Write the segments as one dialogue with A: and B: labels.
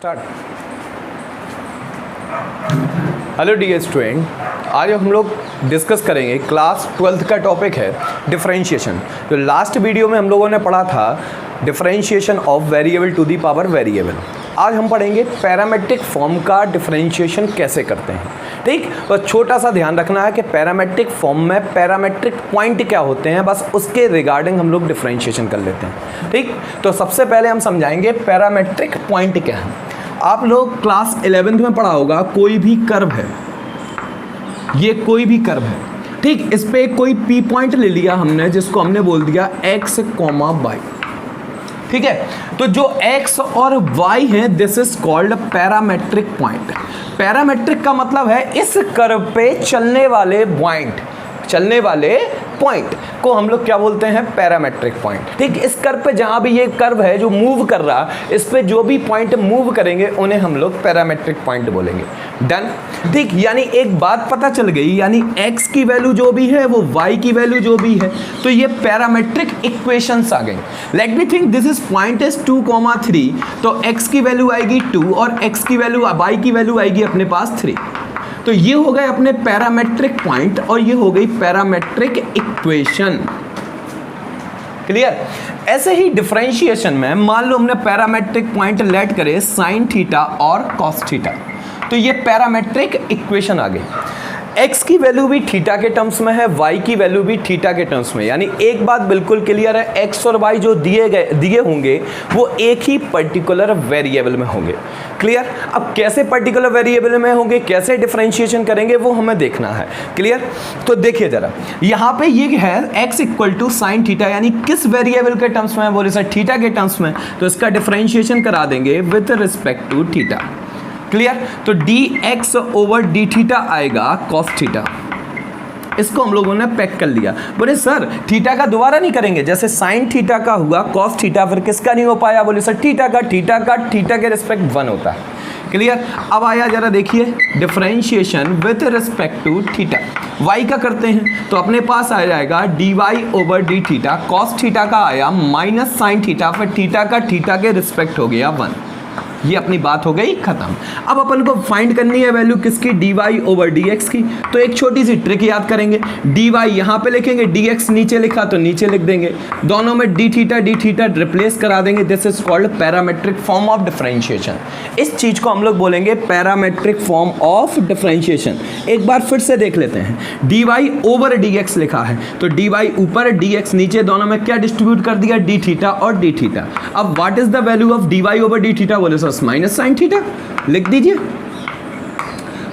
A: Start. Hello dear student, आज हम लोग डिस्कस करेंगे क्लास 12th का टॉपिक है डिफरेंशिएशन। तो लास्ट वीडियो में हम लोगों ने पढ़ा था differentiation of variable to the power variable. आज हम पढ़ेंगे पैरामेट्रिक फॉर्म का डिफरेंशिएशन कैसे करते हैं। ठीक, तो छोटा सा ध्यान रखना है कि पैरामेट्रिक फॉर्म में पैरामेट्रिक पॉइंट क्या होते हैं, बस उसके रिगार्डिंग हम लोग डिफरेंशिएशन कर लेते हैं। ठीक, तो सबसे पहले हम समझाएंगे पैरामेट्रिक पॉइंट क्या है। आप लोग क्लास 11th में पढ़ा होगा, कोई भी कर्व है, ये कोई भी कर्व है, ठीक, इस पे कोई पी पॉइंट ले लिया हमने, जिसको हमने बोल दिया x, y। ठीक है, तो जो x और y है this is called parametric point. Parametric का मतलब है इस कर्व पे चलने वाले पॉइंट को हम लोग क्या बोलते हैं, पैरामेट्रिक पॉइंट। ठीक, इस कर्व पे जहां भी ये कर्व है जो मूव कर रहा, इस पे जो भी पॉइंट मूव करेंगे उन्हें हम लोग पैरामेट्रिक पॉइंट बोलेंगे। डन। ठीक, यानी एक बात पता चल गई, यानी x की वैल्यू जो भी है वो y की वैल्यू जो भी है, तो ये पैरामेट्रिक इक्वेशंस आ गई। Let me think this is point is 2, 3, तो x की वैल्यू आएगी 2 और x की वैल्यू y की वैल्यू आएगी अपने पास 3। तो ये हो गए अपने पैरामेट्रिक पॉइंट और ये हो गई पैरामेट्रिक इक्वेशन। क्लियर। ऐसे ही डिफरेंशिएशन में मान लो हमने पैरामेट्रिक पॉइंट लेट करे साइन थीटा और कॉस थीटा, तो ये पैरामेट्रिक इक्वेशन आ गई। x की वैल्यू भी थीटा के टर्म्स में है, y की वैल्यू भी थीटा के टर्म्स में, यानी एक बात बिल्कुल क्लियर है, x और y जो दिए होंगे वो एक ही पर्टिकुलर वेरिएबल में होंगे। क्लियर। अब कैसे पर्टिकुलर वेरिएबल में होंगे, कैसे डिफरेंशिएशन करेंगे, वो हमें देखना है। क्लियर। तो देखिए जरा, यहाँ पे ये है x equal to sine theta, यानी किस वेरिएबल के टर्म्स में है, बोले सर थीटा के टर्म्स में, तो इसका डिफरेंशिएशन करा देंगे with respect to theta. Clear. तो dx ओवर डी थीटा आएगा कॉस थीटा, इसको हम लोगों ने पैक कर लिया। बोले सर थीटा का दोबारा नहीं करेंगे, जैसे साइन थीटा का हुआ कॉस थीटा, फिर किसका नहीं हो पाया, बोले सर थीटा के रिस्पेक्ट 1 होता है। क्लियर। अब आया जरा देखिए differentiation with respect to theta, y का करते हैं तो अपने पास आ जाएगा dy over d theta, cos theta का आया माइनस साइन थीटा, फिर थीटा के रिस्पेक्ट हो गया 1। ये अपनी बात हो गई खत्म। अब अपन को फाइंड करनी है वैल्यू किसकी, dy ओवर dx की। तो एक छोटी सी ट्रिक याद करेंगे, dy यहाँ पे लिखेंगे, dx नीचे लिखा तो नीचे लिख देंगे, दोनों में d थीटा रिप्लेस करा देंगे। This is called parametric form of differentiation. इस चीज को हम लोग बोलेंगे पैरामेट्रिक फॉर्म ऑफ डिफरेंशिएशन। एक बार फिर से देख लेते हैं, dy ओवर dx लिखा है, तो dy ऊपर dx नीचे, दोनों में क्या डिस्ट्रीब्यूट कर दिया, d थीटा और d थीटा। अब what is the value of dy over d theta, बोले सर माइनस साइन थीटा, लिख दीजिए।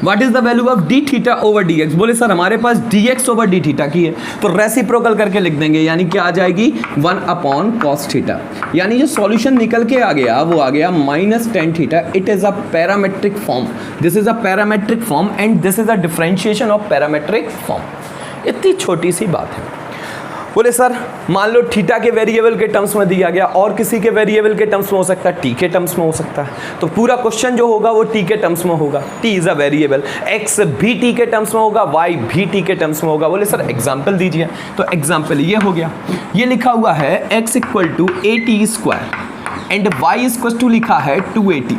A: What is the value of D theta over D x, बोले सर हमारे पास dx ओवर डी थीटा की है, तो रेसिप्रोकल करके लिख देंगे, यानी क्या आ जाएगी 1 अपॉन कॉस थीटा। यानी जो सॉल्यूशन निकल के आ गया वो आ गया minus tan theta. It is a parametric form, this is a parametric form and this is a differentiation of parametric form. इतनी छोटी सी बात है। बोले सर मान लो थीटा के वेरिएबल के टर्म्स में दिया गया, और किसी के वेरिएबल के टर्म्स में हो सकता है, टी के टर्म्स में हो सकता है, तो पूरा क्वेश्चन जो होगा वो टी के टर्म्स में होगा। T is a variable, x भी टी के टर्म्स में होगा, वाई भी टी के टर्म्स में होगा। बोले सर एग्जाम्पल दीजिए, तो एग्जाम्पल ये हो गया, ये लिखा हुआ है x equal to 80 square and y equal to लिखा है 280।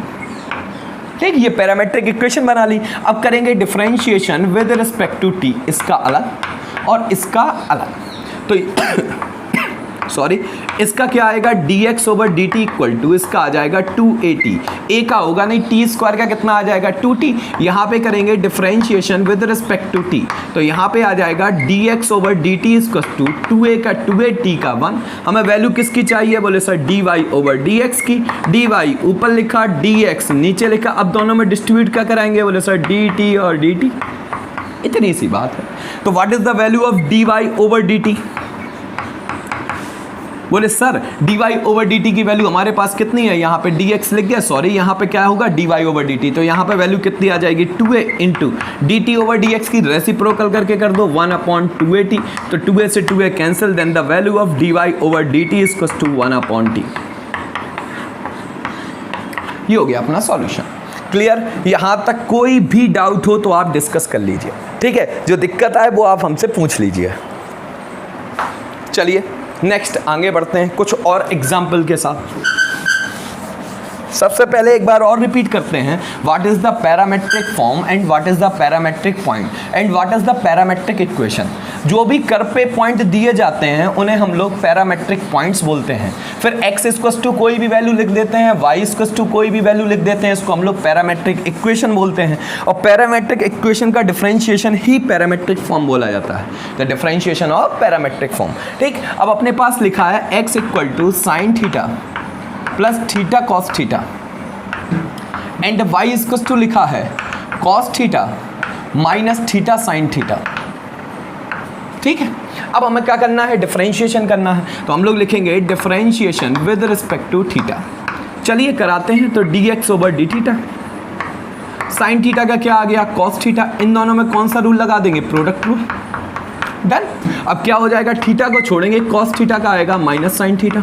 A: ठीक, ये पैरामेट्रिक इक्वेशन बना ली। अब करेंगे differentiation with respect to t, इसका अलग और इसका अलग। तो सॉरी, इसका क्या आएगा dx over dt equal to, इसका आ जाएगा 280, a का होगा नहीं, t स्क्वायर का कितना आ जाएगा 2t। यहाँ पे करेंगे differentiation with respect to t, तो यहाँ पे आ जाएगा dx over dt equal to 2a का 2a t का 1। हमें वैल्यू किसकी चाहिए, बोले सर dy ओवर dx की। dy ऊपर लिखा, dx नीचे लिखा, अब दोनों में डिस्ट्रीब्यूट क्या कराएंगे, बोले सर dt और dt। इतनी सी बात है। तो what is the value of dy over dt, बोले सर dy ओवर dt की वैल्यू हमारे पास कितनी है, यहाँ पे dx लिख गया, सॉरी यहाँ पे क्या होगा dy ओवर dt, तो यहाँ पे वैल्यू कितनी आ जाएगी 2a into dt over dx की रेसिप्रोकल करके कर दो 1 अपॉन 280, तो 2a से 2a cancel, then the value of dy over dt is equal to 1 upon t। ये हो गया अपना सॉल्यूशन। क्लियर। यहाँ तक कोई भी डाउट हो तो आप डिस्कस कर लीजिए, ठीक है, जो दिक्कत आए वो आप हमसे पूछ लीजिए। चलिए नेक्स्ट आगे बढ़ते हैं कुछ और एग्जाम्पल के साथ। सबसे पहले एक बार और रिपीट करते हैं, what is the parametric form and what is the parametric point and what is the parametric equation. जो भी कर्व पे पॉइंट दिए जाते हैं उन्हें हम लोग पैरामेट्रिक पॉइंट्स बोलते हैं। फिर x इक्वल्स टू कोई भी वैल्यू लिख देते हैं, y इक्वल्स टू कोई भी वैल्यू लिख देते हैं, इसको हम लोग पैरामेट्रिक इक्वेशन बोलते हैं। और पैरामेट्रिक इक्वेशन का डिफरेंशिएशन ही पैरामेट्रिक फॉर्म बोला जाता है, the differentiation of parametric form. ठीक, अब अपने पास लिखा है x equal to sine theta plus theta cos theta and y equals to लिखा है cos theta minus theta sine theta. ठीक है, अब हमें क्या करना है, डिफरेंशिएशन करना है, तो हम लोग लिखेंगे differentiation with respect to theta. चलिए कराते हैं, तो dx over d theta, sine theta का क्या आ गया कॉस थीटा, इन दोनों में कौन सा रूल लगा देंगे, प्रोडक्ट रूल। डन। अब क्या हो जाएगा, थीटा को छोड़ेंगे कॉस थीटा का आएगा माइनस साइन थीटा,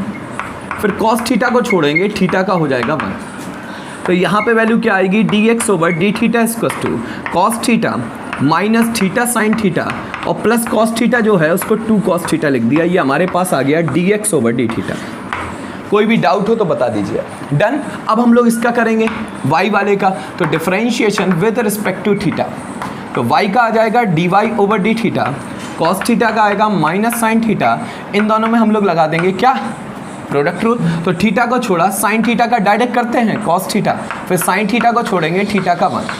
A: फिर कॉस थीटा को छोड़ेंगे थीटा का हो जाएगा 1। तो यहाँ पे वैल्यू क्या आएगी, dx over d theta equal to cos theta minus theta sine theta और प्लस कॉस थीटा जो है उसको 2 कॉस थीटा लिख दिया। ये हमारे पास आ गया dx ओवर डी थीटा। कोई भी डाउट हो तो बता दीजिए। डन। अब हम लोग इसका करेंगे y वाले का, तो differentiation with respect to theta, तो y का आ जाएगा dy over d theta, cos theta का आएगा माइनस साइन थीटा, इन दोनों में हम लोग लगा देंगे क्या, प्रोडक्ट रूल। तो थीटा को छोड़ा, साइन थीटा का डायरेक्ट करते हैं कॉस थीटा, फिर साइन थीटा को छोड़ेंगे थीटा का 1।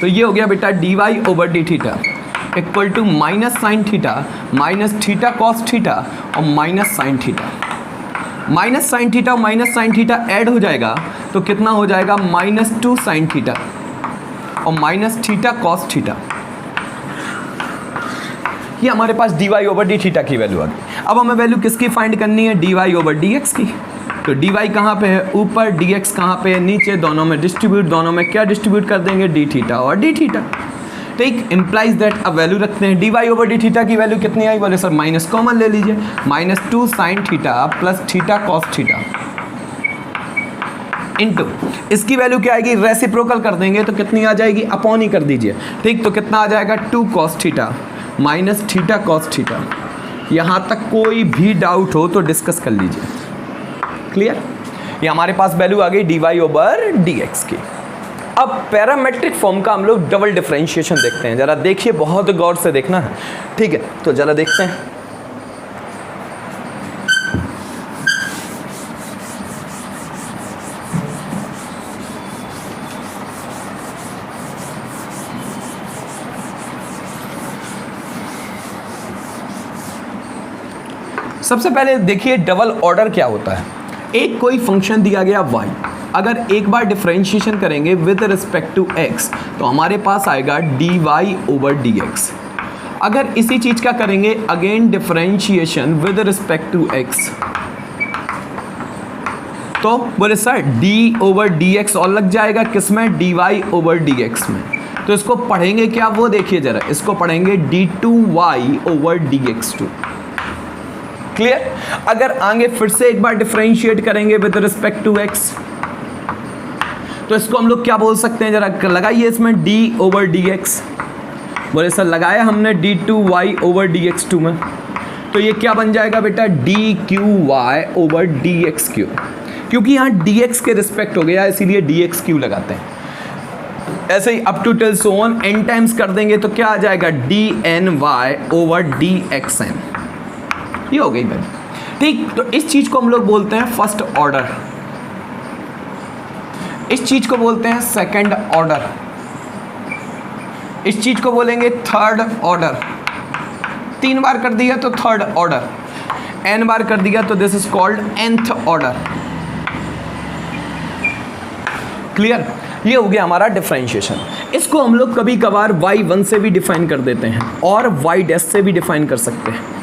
A: तो ये हो गया बेटा dy over d theta equal to minus sine theta minus theta cos theta और minus sine theta. Minus sine theta और माइनस साइन थीटा ऐड हो जाएगा तो कितना हो जाएगा, -2 साइन थीटा और माइनस थीटा कॉस थीटा। ये हमारे पास dy ओवर डी थीटा की वैल्यू आ गई। अब हमें वैल्यू किसकी फाइंड करनी है, dy ओवर dx की। तो dy कहाँ पे है, ऊपर, dx कहाँ पे है, नीचे, दोनों में डिस्ट्रीब्यूट, दोनों में क्या डिस्ट्रीब्यूट कर देंगे, d थीटा और d थीटा। ठीक, इम्प्लाइज दैट। अब वैल्यू रखते हैं, dy ओवर डी थीटा की वैल्यू कितनी आई, बोले सर माइनस कॉमन ले लीजिए, -2 sine theta plus theta cos theta into इसकी वैल्यू क्या आएगी, रेसिप्रोकल कर देंगे तो कितनी आ जाएगी, अपॉन ही कर दीजिए। ठीक, तो कितना आ जाएगा, 2 cos theta minus theta cos theta. यहाँ तक कोई भी डाउट हो तो डिस्कस कर लीजिए। क्लियर। ये हमारे पास वैल्यू आ गई dy ओवर dx की। अब पैरामेट्रिक फॉर्म का हम लोग डबल डिफरेंशिएशन देखते हैं। जरा देखिए, बहुत गौर से देखना है। ठीक है, तो जरा देखते हैं। सबसे पहले देखिए डबल ऑर्डर क्या होता है। एक कोई फंक्शन दिया गया y, अगर एक बार डिफरेंशिएशन करेंगे विद रिस्पेक्ट टू x तो हमारे पास आएगा dy ओवर dx। अगर इसी चीज का करेंगे again differentiation with respect to x तो बोले सर d ओवर dx और लग जाएगा किसमें, dy ओवर dx में। तो इसको पढ़ेंगे क्या, वो देखिए जरा, इसको पढ़ेंगे d2y ओवर dx2। क्लियर। अगर आगे फिर से एक बार डिफरेंशिएट करेंगे विद रिस्पेक्ट टू x तो इसको हम लोग क्या बोल सकते हैं, जरा लगाइए इसमें d ओवर dx। बोले सर लगाया हमने d2y ओवर dx2 में, तो ये क्या बन जाएगा बेटा, dqy ओवर dx3। क्योंकि यहाँ dx के रिस्पेक्ट हो गया इसीलिए dx3 लगाते हैं। ऐसे ही up to till so on n times कर देंगे तो क्या आ जाएगा, dny ओवर dxn। ये हो गई वैल्यू। ठीक, तो इस चीज को हम लोग बोलते हैं फर्स्ट ऑर्डर, इस चीज को बोलते हैं सेकंड ऑर्डर, इस चीज को बोलेंगे थर्ड ऑर्डर। 3 बार कर दिया तो थर्ड ऑर्डर, n बार कर दिया तो this is called nth order. Clear. ये हो गया हमारा डिफरेंशिएशन। इसको हम लोग कभी कभार y1 से भी डिफाइन कर देते हैं और y' से भी डिफाइन कर सकते हैं।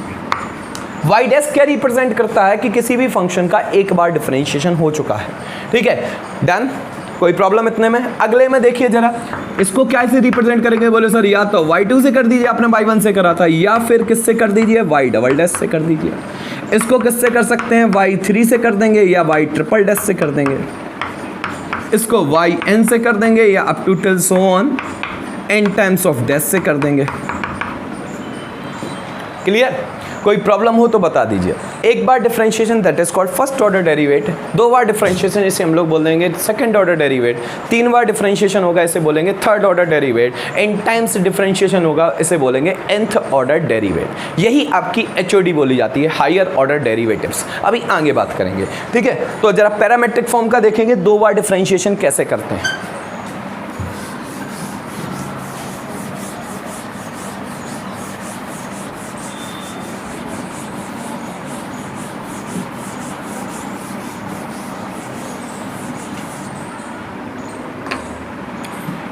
A: y' क्या रिप्रेजेंट करता है कि किसी भी फंक्शन का एक बार डिफरेंशिएशन हो चुका है। ठीक है, डन। कोई प्रॉब्लम इतने में। अगले में देखिए जरा, इसको क्या से रिप्रेजेंट करेंगे, बोले सर या तो y2 से कर दीजिए, आपने y1 से करा था, या फिर किससे कर दीजिए, y" से कर दीजिए। इसको किससे कर सकते हैं, y3 से कर देंगे या y" से कर देंगे। इसको yn से कर देंगे या up to till so on n times of dash से कर देंगे। क्लियर। कोई प्रॉब्लम हो तो बता दीजिए। एक बार differentiation that is called first order derivative, 2 बार डिफरेंशिएशन इसे हम लोग बोल देंगे सेकंड ऑर्डर डेरिवेटिव, 3 बार डिफरेंशिएशन होगा इसे बोलेंगे third order derivative, n times differentiation होगा इसे बोलेंगे nth ऑर्डर डेरिवेटिव। यही आपकी HOD बोली जाती है, हायर ऑर्डर डेरिवेटिव्स। अभी आगे बात करेंगे, ठीक है। तो जरा पैरामेट्रिक फॉर्म का देखेंगे, 2 बार डिफरेंशिएशन कैसे करते हैं।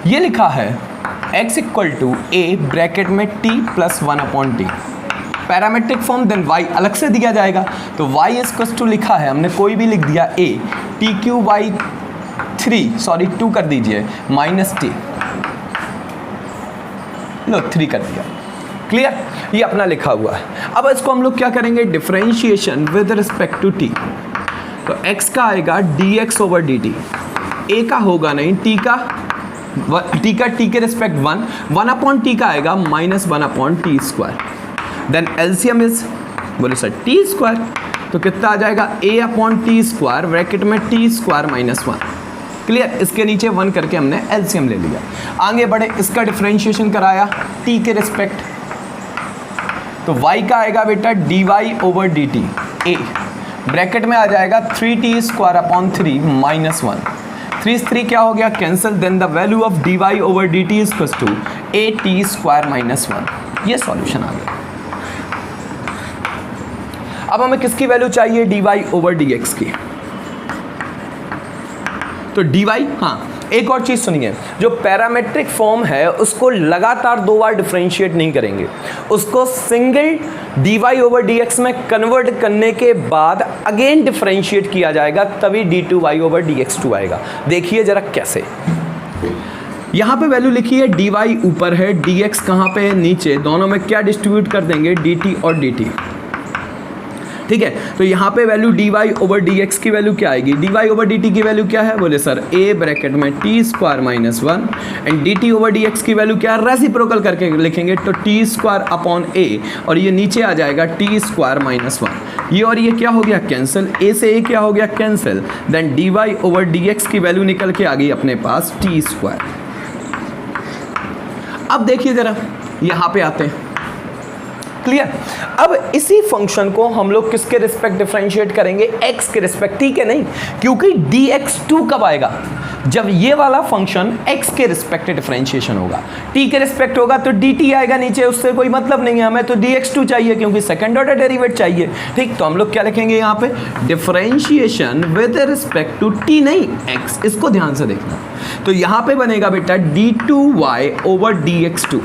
A: ये लिखा है x equal to a bracket में t plus 1/t, parametric form, then y अलग से दिया जाएगा। तो y इक्वल टू लिखा है हमने, कोई भी लिख दिया a t क्यू बाई 2 कर दीजिए माइनस t, लो 3 कर दिया, क्लियर। ये अपना लिखा हुआ है। अब इसको हम लोग क्या करेंगे, differentiation with respect to t। तो x का आएगा dx ओवर dt, a का होगा नहीं, t के रिस्पेक्ट 1/t का आएगा -1/t square. Then LCM is, बोले सर t स्क्वायर, तो कितना आ जाएगा a/t स्क्वायर ब्रैकेट में t स्क्वायर -1, क्लियर। इसके नीचे 1 करके हमने एलसीएम ले लिया। आगे बढ़े, इसका डिफरेंशिएशन कराया t के रिस्पेक्ट, तो y का आएगा बेटा dy over dt, a bracket में आ जाएगा 3t स्क्वायर अपॉन 3 -1, 3 क्या हो गया, cancel. Then the value of dy over dt is equal to at square -1। ये सॉल्यूशन आ गया। अब हमें किसकी वैल्यू चाहिए, dy ओवर dx की। तो dy, हाँ एक और चीज़ सुनिए, जो पैरामेट्रिक फॉर्म है उसको लगातार 2 बार डिफरेंशिएट नहीं करेंगे, उसको सिंगल dy ओवर dx में कन्वर्ट करने के बाद अगेन डिफरेंशिएट किया जाएगा, तभी d2y ओवर dx2 आएगा। देखिए जरा कैसे, यहाँ पे वैल्यू लिखी है dy ऊपर है, dx कहाँ पे है, नीचे, दोनों में क्या डिस्ट्रीब्यूट कर देंगे, dt और dt, ठीक है। तो यहाँ पे वैल्यू dy ओवर dx की वैल्यू क्या आएगी, dy ओवर dt की वैल्यू क्या है, बोले सर a ब्रैकेट में t square -1 and dt over dx की वैल्यू क्या है, रेसिप्रोकल करके लिखेंगे, तो t स्क्वायर अपॉन a, और ये नीचे आ जाएगा t स्क्वायर -1, ये और ये क्या हो गया, कैंसिल, a से a क्या हो गया, cancel. Then dy over dx की वैल्यू निकल के आ गई अपने पास t स्क्वायर। अब देखिए जरा, यहाँ पे आते हैं, क्लियर। अब इसी फंक्शन को हम लोग किसके रिस्पेक्ट डिफरेंशिएट करेंगे, x के रिस्पेक्ट, ठीक है, नहीं, क्योंकि dx2 कब आएगा, जब ये वाला फंक्शन x के रिस्पेक्ट डिफरेंशिएशन होगा। t के रिस्पेक्ट होगा तो dt आएगा नीचे, उससे कोई मतलब नहीं है, हमें तो dx2 चाहिए क्योंकि सेकंड ऑर्डर डेरिवेटिव चाहिए, ठीक। तो हम लोग क्या लिखेंगे यहाँ पे, differentiation with respect to t, नहीं x, इसको ध्यान से देखना। तो यहाँ पे बनेगा बेटा d2y over dx2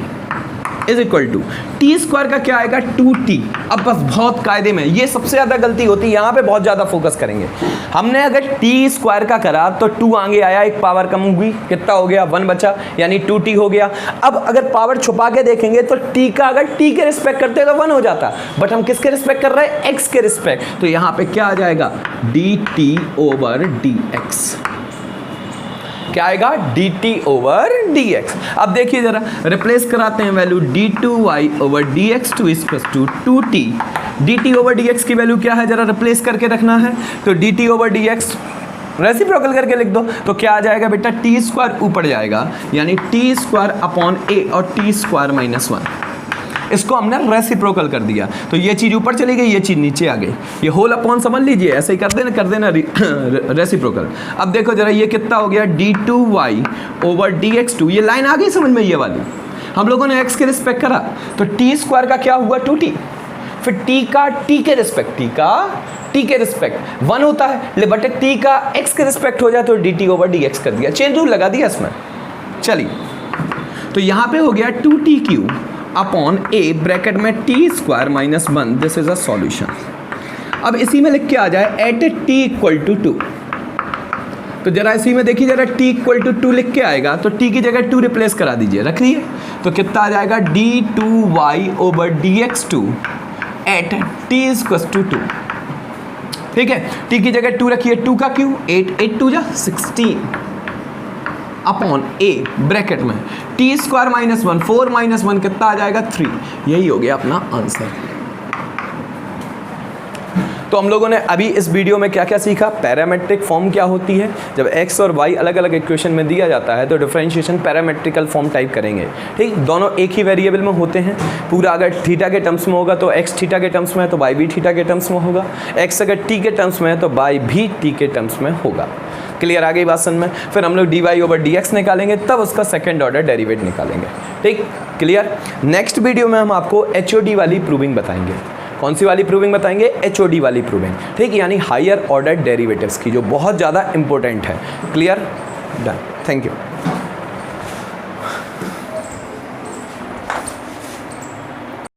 A: is equal to t square का क्या आएगा, 2t। अब बस बहुत कायदे में, ये सबसे ज़्यादा गलती होती है, यहाँ पे बहुत ज़्यादा फोकस करेंगे। हमने अगर टी स्क्वायर का करा तो 2 आगे आया, एक पावर कम हुई, कितना हो गया, 1 बचा, यानी 2t हो गया। अब अगर पावर छुपा के देखेंगे तो t का अगर t के रिस्पेक्ट करते तो 1 हो जाता, बट हम किसके रिस्पेक्ट कर रहे हैं, x के रिस्पेक्ट। तो यहाँ पे क्या आ जाएगा, dt ओवर dx, क्या आएगा, dt ओवर dx। अब देखिए जरा, रिप्लेस कराते हैं value, d2y over dx2 equal to 2t, dt over dx की वैल्यू क्या है, जरा रिप्लेस करके रखना है। तो dt ओवर dx रेसिप्रोकल करके लिख दो, तो क्या आ जाएगा बेटा, t स्क्वायर ऊपर जाएगा, यानी t स्क्वायर अपॉन a और t स्क्वायर -1, इसको हमने रेसिप्रोकल कर दिया, तो ये चीज़ ऊपर चली गई, ये चीज़ नीचे आ गई, ये होल अपॉन समझ लीजिए, ऐसे ही कर देना रेसिप्रोकल। अब देखो जरा, ये कितना हो गया, d2y ओवर dx2, ये लाइन आ गई समझ में, ये वाली हम लोगों ने x के रिस्पेक्ट करा, तो t स्क्वायर का क्या हुआ, 2t, फिर t का t के रिस्पेक्ट 1 होता है, बट t का x के रिस्पेक्ट हो जाए तो dt ओवर dx कर दिया, चेंज रूल लगा दिया इसमें। चलिए, तो यहाँ पे हो गया 2t³ अपॉन a ब्रैकेट में t square -1, this is a solution. अब इसी में लिख के आ जाए एट t इक्वल टू 2, तो जरा इसी में देखिए जरा, t इक्वल टू 2 लिख के आएगा, तो t की जगह 2 रिप्लेस करा दीजिए, रख रही है, तो कितना आ जाएगा, d2y over dx2 at t equal to 2, ठीक है। t की जगह 2 रखिए, 2 का क्यों, 8 2 जा 16 अपॉन a ब्रैकेट में t स्क्वायर -1, 4 -1 कितना आ जाएगा, 3, यही हो गया अपना आंसर। तो हम लोगों ने अभी इस वीडियो में क्या क्या सीखा, पैरामेट्रिक फॉर्म क्या होती है, जब x और y अलग अलग इक्वेशन में दिया जाता है तो डिफरेंशिएशन पैरामेट्रिकल फॉर्म टाइप करेंगे। ठीक, दोनों एक ही वेरिएबल में होते हैं। पूरा अगर थीटा के टर्म्स में होगा तो x थीटा के टर्म्स में है तो y भी थीटा के टर्म्स में होगा, x अगर t के टर्म्स में है तो y भी t के टर्म्स में होगा। क्लियर आ गई बात समझ में? फिर हम लोग dy/dx निकालेंगे, तब उसका सेकंड ऑर्डर डेरिवेट निकालेंगे। ठीक, क्लियर। नेक्स्ट वीडियो में हम आपको HOD वाली प्रूविंग बताएंगे। कौन सी वाली प्रूविंग बताएंगे? HOD वाली प्रूविंग। ठीक, यानी हायर ऑर्डर डेरिवेटिव्स की, जो बहुत ज़्यादा इंपॉर्टेंट है। Clear, done, thank you.